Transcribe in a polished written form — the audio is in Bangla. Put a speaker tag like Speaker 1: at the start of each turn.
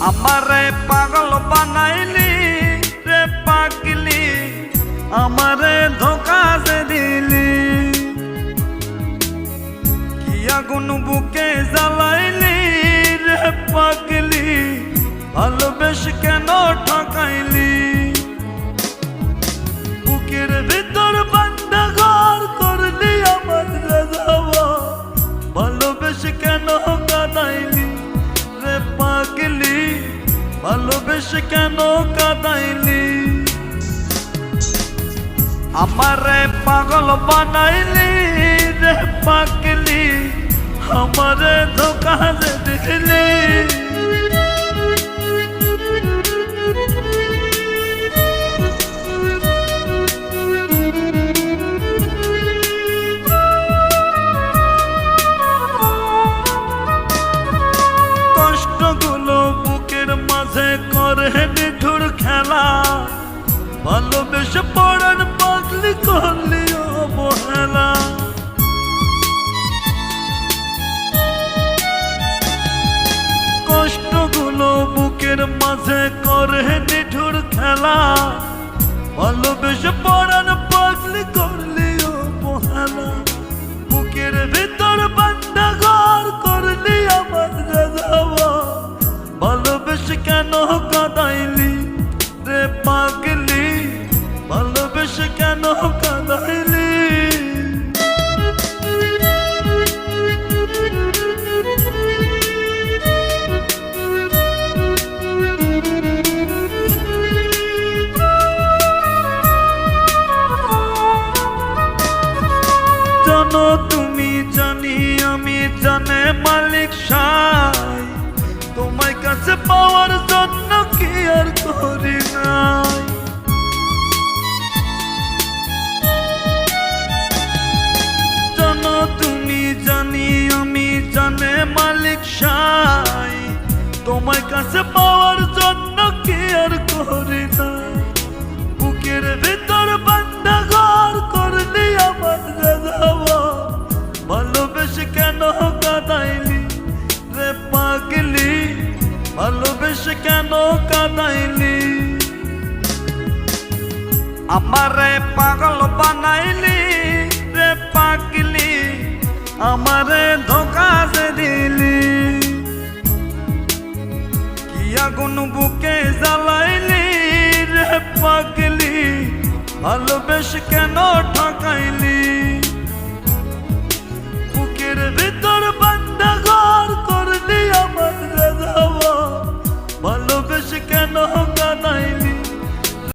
Speaker 1: আমারে পাগল বানাইলি রে পাগলি, আমারে ধোকা যে দিলি। কি আগুন বুকে জ্বালাইলি রে পাগলি, ভালোবেসে কেন ঠকাইলি। বুকের ভিতর বান্দা ঘর করলি আমার রাজাবা, ভালোবেসে কেন কাঁদাইলি রে পাগলি, ভালোবেসে কেন কাঁদাইলি। আমারে পাগল বানাইলি রে পাগলি, আমারে ধোকা দিলি। কষ্টগুলো বুকের মাঝে করে নিঠুর খেলা, ভালোবেসে পড়ার পাগলি করলি অবহেলা। কষ্টগুলো বুকের মাঝে করে নিঠুর খেলা, ভালোবেসে পড়ার পাগলি করলি অবহেলা। বুকের ভিতর বান্দা ঘর করলি আমার রাজাবা, ভালোবেসে কেন কাঁদাইলি রে পাগলি, ভালোবেসে কেন কাঁদাইলি। জানো তুমি জানি আমি জানে মালিক সাই, তোমার কাছে পাওয়ার জন্য কি আর করি নাই। জানো তুমি জানি আমি জানে মালিক সাই, তোমার কাছে পাওয়ার জন্য কি আর করি নাই। বুকের ভিতর বান্দা ঘর করলি আমার রাজাবা, ভালোবেসে কেন কাঁদাইলি রে পাগলি, ভালোবেসে কেন কাঁদাইলি। আমারে পাগল বানাইলি রে পাগলি, আমারে ধোকা যে দিলি। কি আগুন বুকে জ্বালাইলি রে পাগলি, ভালোবেসে কেন ঠকাইলি।